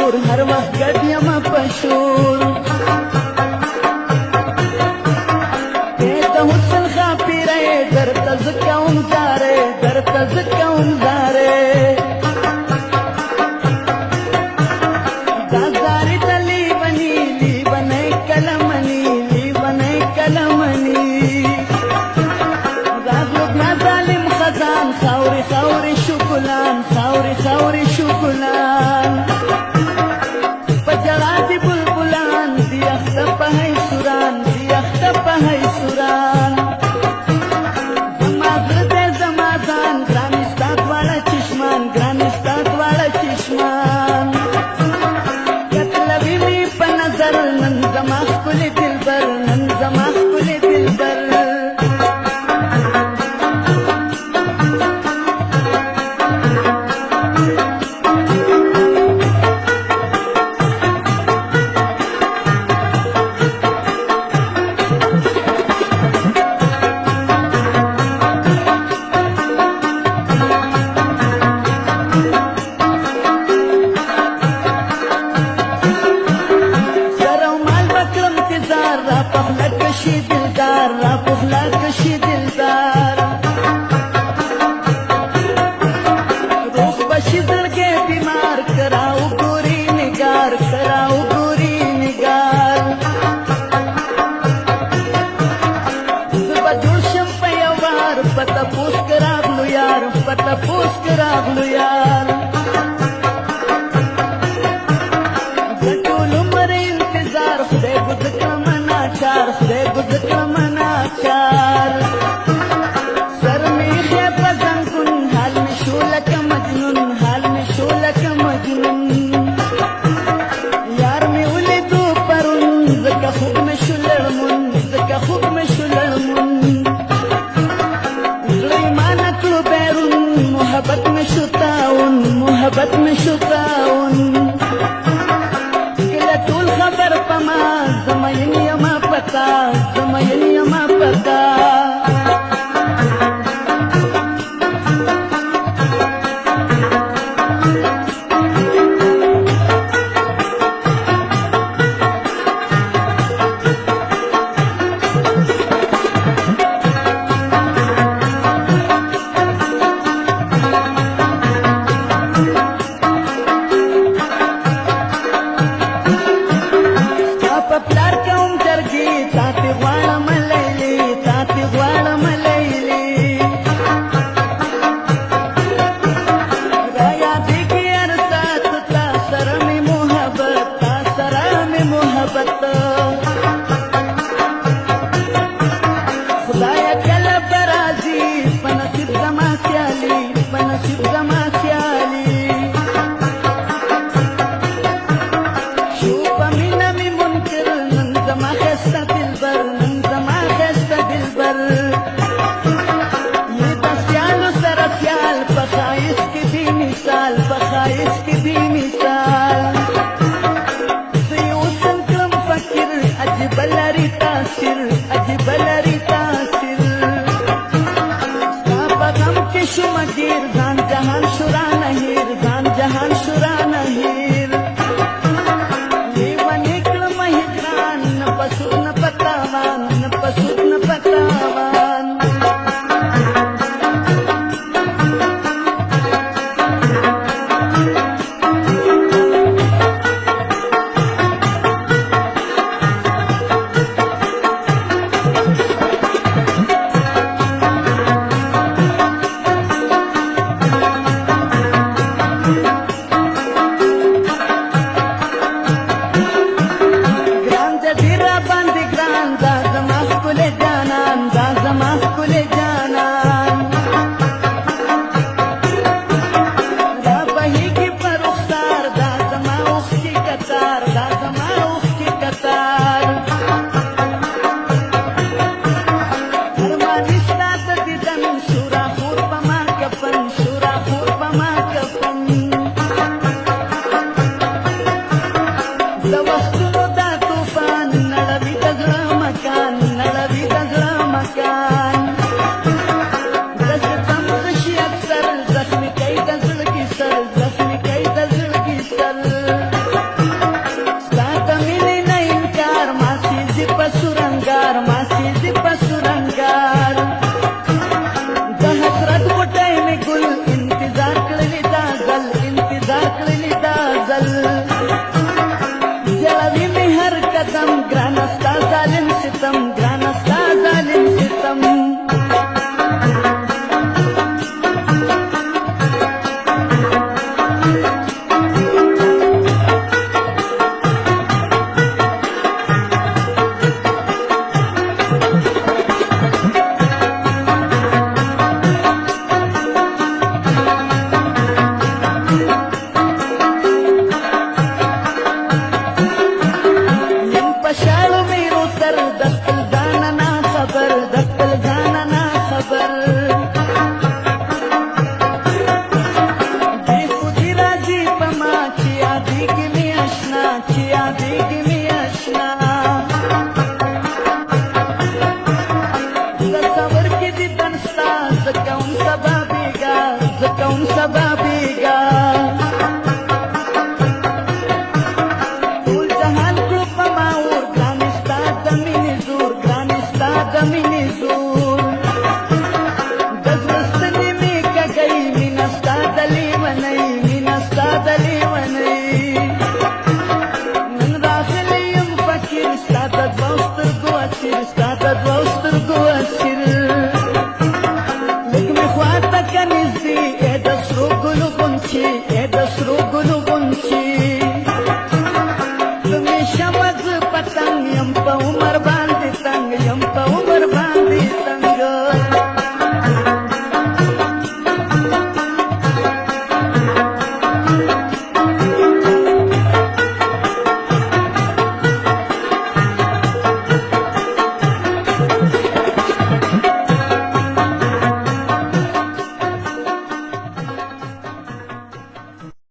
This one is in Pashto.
مشهور هر وخت ګډ یم په شور د حسن خاپیری درته زه کوم زارې درته زه کوم زارې دا زارې ته لیونی لیونی کلمنی لیونی کلمنی راغلو بیا ظالم خزان خاورې خاورې شکلان خاورې خاورې شکلان په ژړا دي بلبلان دي اخته په حیسوران دي اخته په حیسوران زما زړه دی زما ځان ګرانې ستا دواړه چشمان ګرانې ستا دواړه چشمان کتلوي مې په نظر نن زما ښکلې دلبر نن زما ښکلې دلبر کشی دلدار را پخلا کشی دلدار روح بشی زړګی بیمار کراو ګوري نگار کراو ګوري نگار زه به جوړ شم په یو وار په تپوس کې راغلو یار په تپوس کې راغلو یار د ټول عمر انتظار خدای ګوزه کړمه ناچار خدای ګوزه غزل جلوی می هر قدم ګران ستا ظالم ستم ګران ستا ظالم ستم Give me